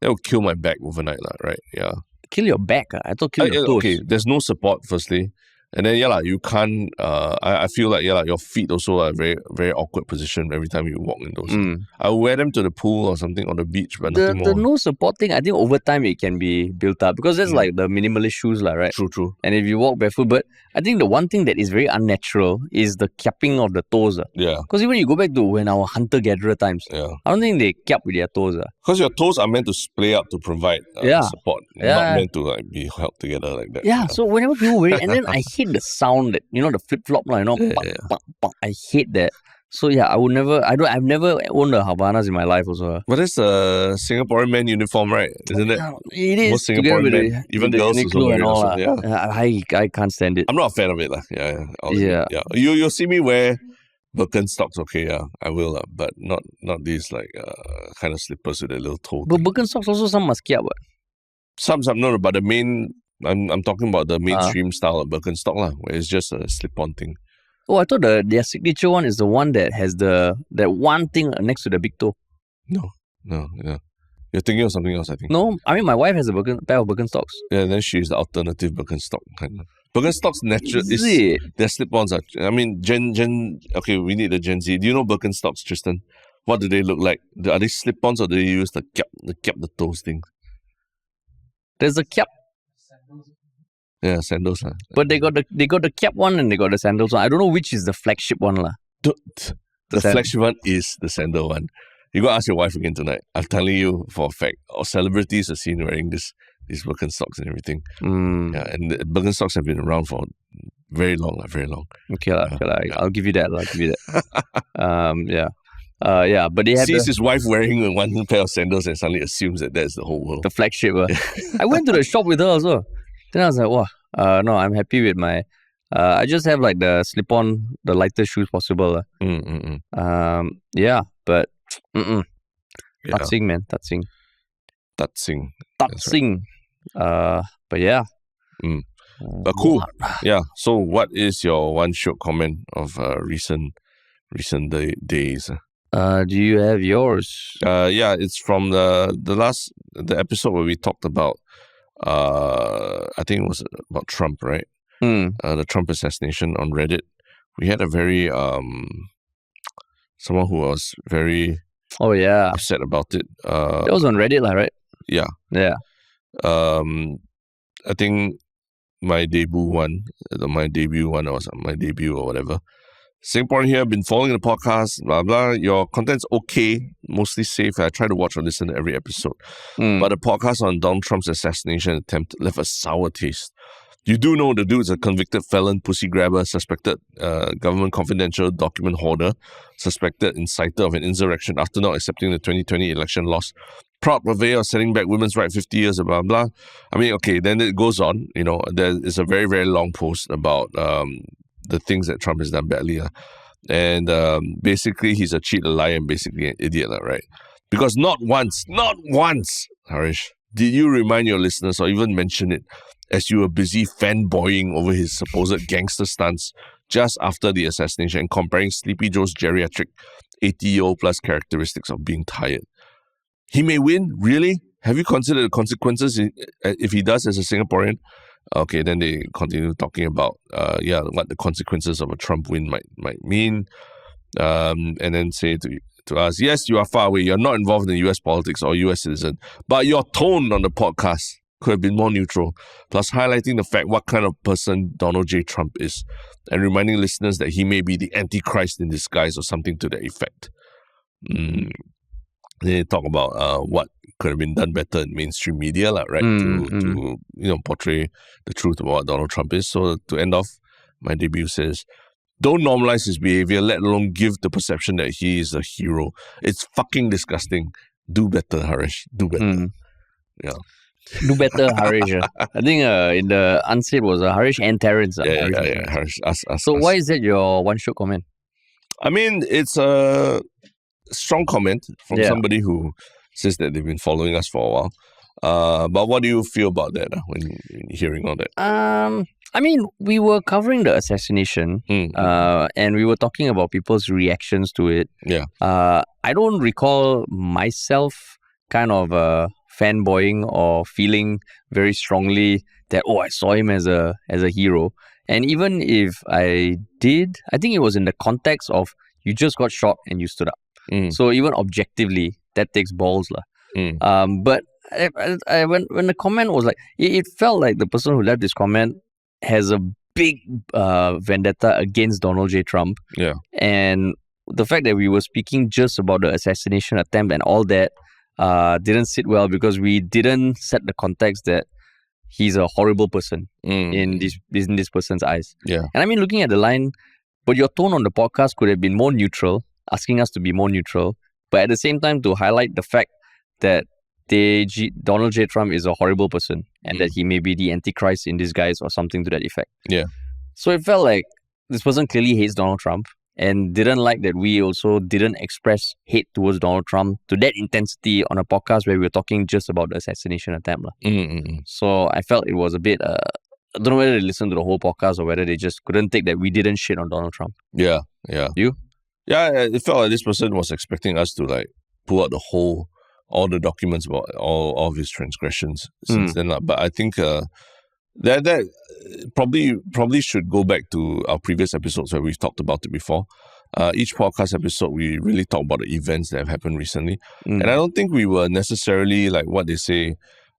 that would kill my back overnight, right? Yeah. Kill your back? I thought kill your toes. Okay, there's no support, firstly. And then, you can't, I feel like, your feet also are very, very awkward position every time you walk in those. I will wear them to the pool or something on the beach, but nothing more. The no support thing, I think over time it can be built up because that's like the minimalist shoes, right? True. And if you walk barefoot, but I think the one thing that is very unnatural is the capping of the toes. Yeah. Because even you go back to when our hunter-gatherer times, I don't think they cap with their toes. Because your toes are meant to splay up to provide support, not meant to like be held together like that. Yeah, so whenever people wear it, and then I hate the sound that, the flip-flop, I hate that. So yeah, I've never owned a Havanas in my life also. But it's a Singaporean man uniform, right? Isn't it? It is. Most Singaporean men, even girls also wear it also. Yeah. I can't stand it. I'm not a fan of it. Yeah. You'll see me wear Birkenstocks, okay, yeah, I will, but not these like kind of slippers with a little toe. But Birkenstocks also some must kiap, what? Some no, but the main, I'm talking about the mainstream style of Birkenstock where it's just a slip-on thing. Oh, I thought their signature one is the one that has that one thing next to the big toe. No, yeah. You're thinking of something else, I think. No, I mean my wife has a pair of Birkenstocks. Yeah, then she's the alternative Birkenstock kind of. Birkenstocks natural their slip-ons are. I mean, Gen. Okay, we need the Gen Z. Do you know Birkenstocks, Tristen? What do they look like? Are they slip-ons or do they use the cap the toes thing? There's a cap. Yeah, sandals. But they got the cap one and they got the sandals one. I don't know which is the flagship one The flagship one is the sandal one. You go ask your wife again tonight. I'm telling you for a fact. All celebrities are seen wearing these Birkenstocks and everything. Yeah, and the Birkenstocks have been around for very long. Okay, I'll give you that. Yeah. But they have sees his wife wearing one pair of sandals and suddenly assumes that that's the whole world. The flagship. I went to the shop with her also. Then I was like, wow, no, I'm happy with my I just have like the slip on the lightest shoes possible. Yeah, but Tatsing, man, Tatsing. But yeah. Cool. Yeah. So what is your one Shiok comment of recent days? Do you have yours? Yeah, it's from the episode where we talked about I think it was about Trump, right? The Trump assassination on Reddit. We had a very someone who was very upset about it. That was on Reddit, right? Yeah. I think my debut one or my debut or whatever. Singaporean here, been following the podcast, blah, blah. Your content's okay, mostly safe. I try to watch or listen to every episode. But the podcast on Donald Trump's assassination attempt left a sour taste. You do know the dude's a convicted felon, pussy grabber, suspected government confidential document hoarder, suspected inciter of an insurrection after not accepting the 2020 election loss, proud purveyor of setting back women's rights 50 years, blah, blah. I mean, okay, then it goes on. You know, there is a very, very long post about the things that Trump has done badly. And basically, he's a cheat, a liar, and basically an idiot, right? Because not once, Harish, did you remind your listeners or even mention it as you were busy fanboying over his supposed gangster stunts just after the assassination and comparing Sleepy Joe's geriatric 80-year-old plus characteristics of being tired. He may win? Really? Have you considered the consequences if he does as a Singaporean? Okay, then they continue talking about what the consequences of a Trump win might mean, and then say to us, yes, you are far away. You're not involved in U.S. politics or U.S. citizen, but your tone on the podcast could have been more neutral, plus highlighting the fact what kind of person Donald J. Trump is, and reminding listeners that he may be the Antichrist in disguise or something to that effect. They talk about what could have been done better in mainstream media, right? To portray the truth about what Donald Trump is. So to end off, my debut says, don't normalize his behavior, let alone give the perception that he is a hero. It's fucking disgusting. Do better, Harish. Do better. Yeah. Do better, Harish. I think in the unsaid was Harish and Terrence. Harish. Us. Why is that your one Shiok comment? I mean, it's a strong comment from somebody who says that they've been following us for a while. But what do you feel about that when hearing all that? I mean, we were covering the assassination and we were talking about people's reactions to it. Yeah. I don't recall myself kind of fanboying or feeling very strongly that, I saw him as a hero. And even if I did, I think it was in the context of you just got shot and you stood up. So even objectively, that takes balls. But when the comment was like, it felt like the person who left this comment has a big vendetta against Donald J. Trump. Yeah. And the fact that we were speaking just about the assassination attempt and all that didn't sit well because we didn't set the context that he's a horrible person in this person's eyes. Yeah. And I mean, looking at the line, but your tone on the podcast could have been more neutral, asking us to be more neutral, but at the same time to highlight the fact that Donald J. Trump is a horrible person and that he may be the Antichrist in disguise or something to that effect. Yeah. So it felt like this person clearly hates Donald Trump and didn't like that we also didn't express hate towards Donald Trump to that intensity on a podcast where we were talking just about the assassination attempt. So I felt it was a bit, I don't know whether they listened to the whole podcast or whether they just couldn't take that we didn't shit on Donald Trump. Yeah. You? Yeah, it felt like this person was expecting us to pull out all the documents about all of his transgressions since then. But I think that probably should go back to our previous episodes where we've talked about it before. Each podcast episode, we really talk about the events that have happened recently. And I don't think we were necessarily, like what they say,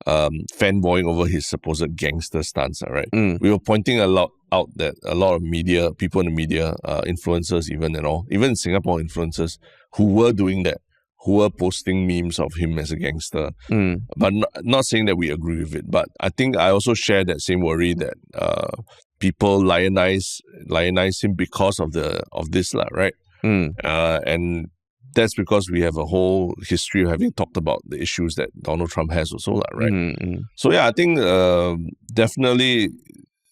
fanboying over his supposed gangster stance, right? We were pointing out that a lot of media, people in the media, influencers even Singapore influencers who were doing that, who were posting memes of him as a gangster, but not saying that we agree with it. But I think I also share that same worry that people lionize him because of this, right? And that's because we have a whole history of having talked about the issues that Donald Trump has also, right? So yeah, I think definitely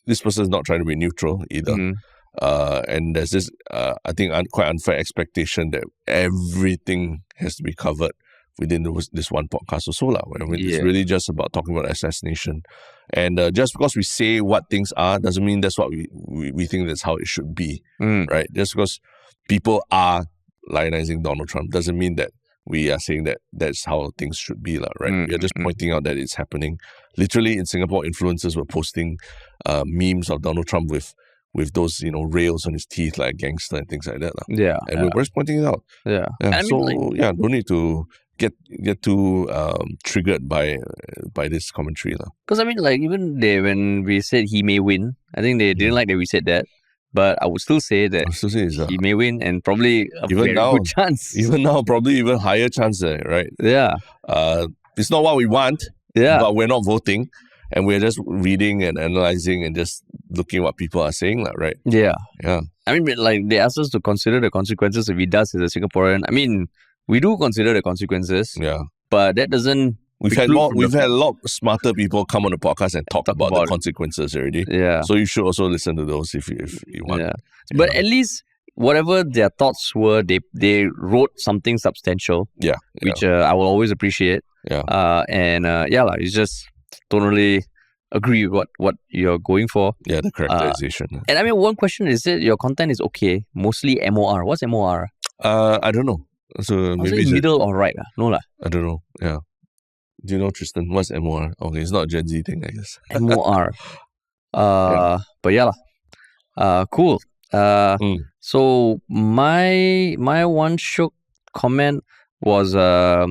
this person is not trying to be neutral either. And there's this, I think, quite unfair expectation that everything has to be covered within this one podcast or so. It's really just about talking about assassination. And just because we say what things are doesn't mean that's what we think that's how it should be, right? Just because people are lionizing Donald Trump doesn't mean that we are saying that that's how things should be, right? We are just pointing out that it's happening. Literally in Singapore, influencers were posting memes of Donald Trump with those, rails on his teeth like gangster and things like that. And we're just pointing it out. Don't need to get too triggered by this commentary. Because even when we said he may win, I think they didn't like that we said that. But I would still say that he may win and probably a very good chance. Even now, probably even higher chance, right? Yeah. It's not what we want, Yeah. But we're not voting, and we're just reading and analyzing and just looking at what people are saying, right? Yeah. Yeah. I mean, like, they asked us to consider the consequences if he does as a Singaporean. I mean, we do consider the consequences. Yeah. But that doesn't... We've had a lot smarter people come on the podcast and talk about the consequences already. Yeah. So you should also listen to those if you want. Yeah. But at least whatever their thoughts were, they wrote something substantial. Yeah. Which I will always appreciate. Yeah. It's just don't really agree with what you're going for. Yeah, the characterization. And I mean, one question is that your content is okay, mostly MOR. What's MOR? I don't know. So maybe middle or right? No lah. I don't know. Yeah. Do you know, Tristen? What's MOR? Okay, it's not a Gen Z thing, I guess. MOR. But cool. So my one Shiok comment was I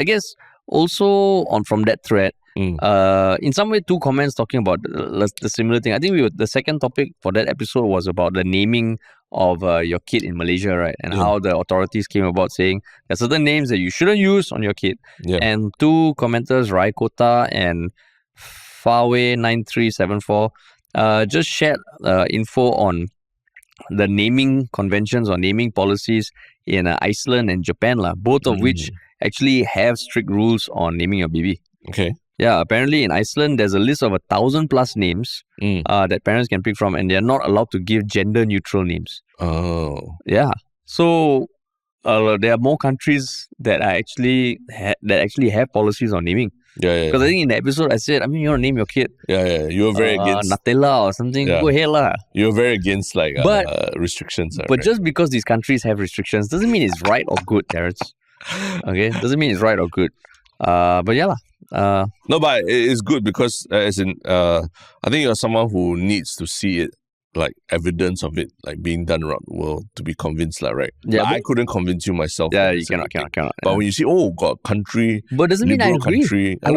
guess also from that thread. In some way, two comments talking about the similar thing. I think the second topic for that episode was about the naming of your kid in Malaysia, right? And how the authorities came about saying there are certain names that you shouldn't use on your kid. Yeah. And two commenters, Raikota and Fawe9374, just shared info on the naming conventions or naming policies in Iceland and Japan, both of which actually have strict rules on naming your baby. Okay. Yeah, apparently in Iceland, there's a list of 1,000+ names that parents can pick from, and they're not allowed to give gender-neutral names. Oh. Yeah. So there are more countries that are actually have policies on naming. Yeah. Because I think in the episode I said, you want to name your kid. Yeah. You were very against Nutella or something. Yeah. Go ahead lah. You were very against restrictions. But just because these countries have restrictions doesn't mean it's right or good, Terrence. Okay, doesn't mean it's right or good. But yeah lah. No, but it's good because I think you're someone who needs to see it, like evidence of it, like being done around the world to be convinced, right? Yeah, but I couldn't convince you myself. Yeah, you cannot. But when you see, God, country, but doesn't mean I agree. Country, I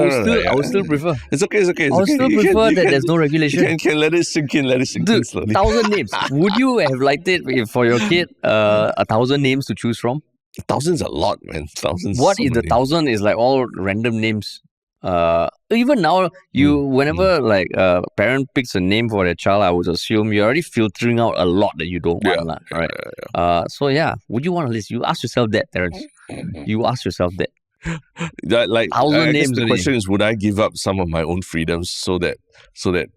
would still prefer. It's okay. I would still prefer that there's no regulation. You can let it sink in. Dude, slowly. 1,000 names. Would you have liked it if for your kid 1,000 names to choose from? 1,000's a lot, man. 1,000's What so if the many. 1,000 is like all random names? Even now, whenever like a parent picks a name for their child, I would assume you're already filtering out a lot that you don't want, right? Yeah. Would you want to list? You ask yourself that, Terrence. You ask yourself that. I 1,000 names. guess the question is, would I give up some of my own freedoms so that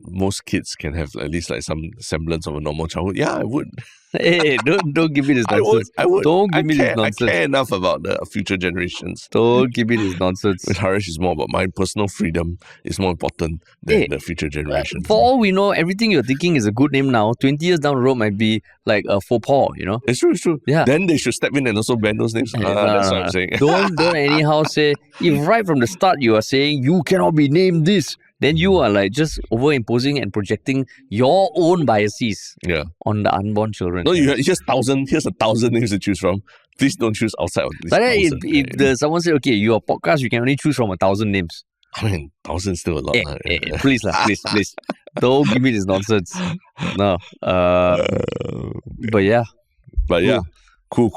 most kids can have at least like some semblance of a normal childhood? Yeah, I would. Hey, don't give me this nonsense. I would. Don't give me this nonsense. I care enough about the future generations. Don't give me this nonsense. With Harish, is more about my personal freedom. Is more important than the future generations. For all we know, everything you're thinking is a good name now. 20 years down the road might be like a faux pas, It's true. Yeah. Then they should step in and also ban those names. That's what I'm saying. Don't anyhow say, if right from the start you are saying you cannot be named this, then you are like just overimposing and projecting your own biases on the unborn children. No, here's 1,000 names to choose from. Please don't choose outside of this. But if someone said, okay, your podcast, you can only choose from 1,000 names. I mean, 1,000 is still a lot. Please. Don't give me this nonsense. No. But yeah. Cool.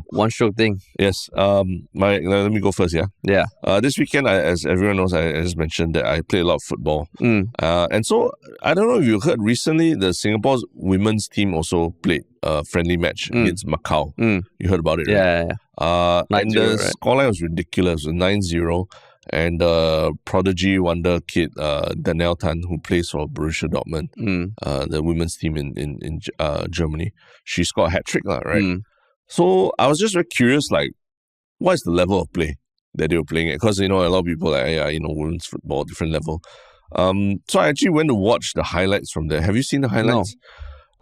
One Shiok Thing. Yes. Let me go first, yeah? Yeah. This weekend, as everyone knows, I just mentioned that I play a lot of football. And so, I don't know if you heard recently, the Singapore's women's team also played a friendly match against Macau. You heard about it, right? Yeah. And the scoreline was ridiculous. It was 9-0. and prodigy wonder kid Danielle Tan, who plays for Borussia Dortmund, the women's team in Germany. She scored a hat trick, right? So I was just very curious, like, what is the level of play that they were playing at? Because, a lot of people women's football, different level. So I actually went to watch the highlights from there. Have you seen the highlights?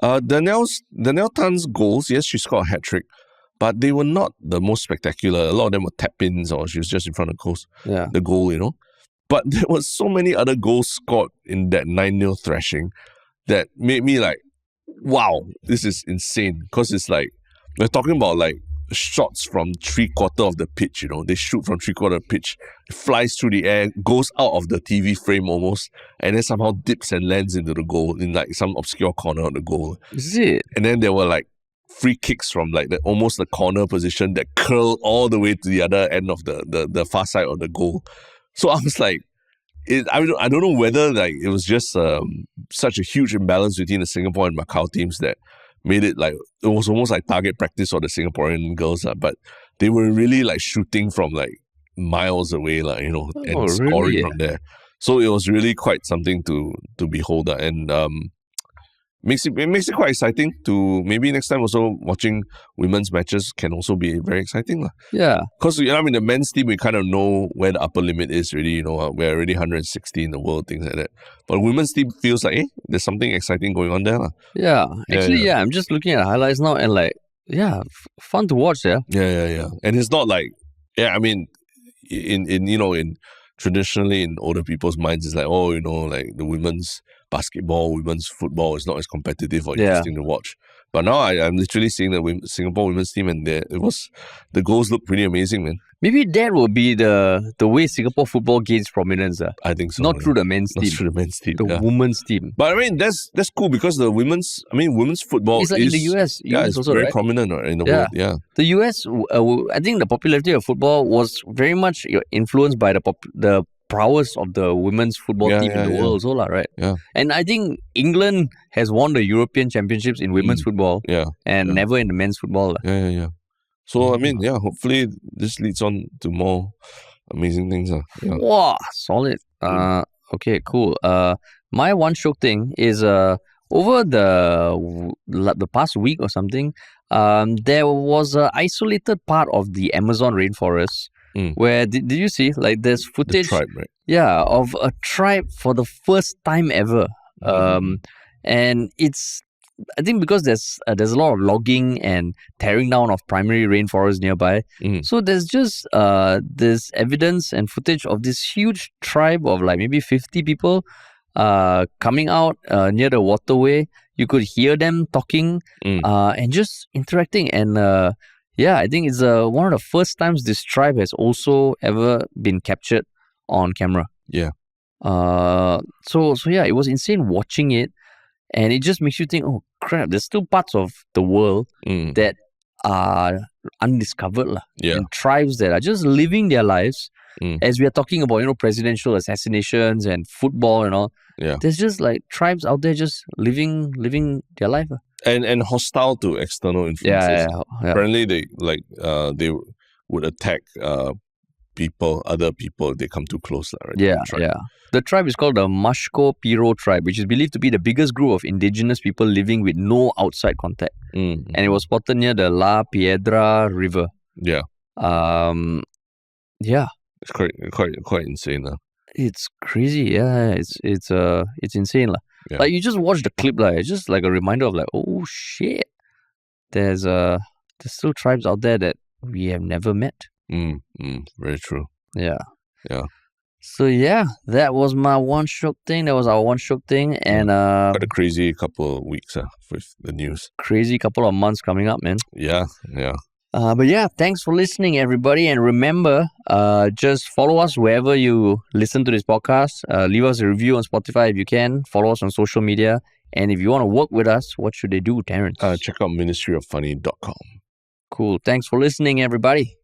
No. Danielle Tan's goals, yes, she scored a hat trick, but they were not the most spectacular. A lot of them were tap-ins, or she was just in front of the goal, But there were so many other goals scored in that 9-0 thrashing that made me like, wow, this is insane. Because it's like, we're talking about like shots from 3/4 of the pitch, They shoot from 3/4 of the pitch, it flies through the air, goes out of the TV frame almost, and then somehow dips and lands into the goal in like some obscure corner of the goal. Is it? And then there were like free kicks from like almost the corner position that curl all the way to the other end of the far side of the goal. So I was like, I don't know whether like it was just such a huge imbalance between the Singapore and Macau teams that made it like, it was almost like target practice for the Singaporean girls, but they were really like shooting from like miles away, and scoring from there. So it was really quite something to behold, and it makes it quite exciting to maybe next time also watching women's matches can also be very exciting. Yeah. Because, the men's team, we kind of know where the upper limit is really, we're already 160 in the world, things like that. But women's team feels like, there's something exciting going on there. Yeah. Actually, I'm just looking at highlights now and like, fun to watch, yeah. Yeah. And it's not like, in traditionally in older people's minds, it's like, like the women's basketball, women's football is not as competitive or interesting to watch. But now I'm literally seeing the Singapore women's team, and the goals look pretty amazing, man. Maybe that will be the way Singapore football gains prominence. I think so. Not through the men's team. Not through the men's team. The women's team. But that's cool because the women's football is like in the US. It's also, very prominent in the world. Yeah. The US, I think the popularity of football was very much influenced by the prowess of the women's football team in the world, right? Yeah. And I think England has won the European championships in women's football, and never in the men's football. Yeah. So hopefully this leads on to more amazing things. Wow, solid. Okay, cool. My one Shiok thing is over the past week or something, there was an isolated part of the Amazon rainforest. Where did you see like there's footage? The tribe, right? Yeah, of a tribe for the first time ever. And it's, I think, because there's a lot of logging and tearing down of primary rainforest nearby. So there's just this evidence and footage of this huge tribe of like maybe 50 people coming out near the waterway. You could hear them talking and just interacting, and I think it's one of the first times this tribe has also ever been captured on camera. Yeah. So it was insane watching it, and it just makes you think, oh crap, there's still parts of the world that are undiscovered, and tribes that are just living their lives. As we are talking about, presidential assassinations and football and all. Yeah. There's just like tribes out there just living their life. And hostile to external influences. Yeah. Apparently they would attack other people if they come too close. Right? Yeah. The tribe is called the Mashko Piro tribe, which is believed to be the biggest group of indigenous people living with no outside contact. And it was spotted near the La Piedra River. Yeah. It's quite insane. It's crazy. Yeah, it's insane. Yeah. Like you just watch the clip, it's just like a reminder of like, oh shit, there's still tribes out there that we have never met. Very true. Yeah. So that was my one Shiok thing. That was our one Shiok thing, and quite a crazy couple of weeks with the news. Crazy couple of months coming up, man. Yeah. But thanks for listening, everybody. And remember, just follow us wherever you listen to this podcast. Leave us a review on Spotify if you can. Follow us on social media. And if you want to work with us, what should they do, Terrence? Check out ministryoffunny.com. Cool. Thanks for listening, everybody.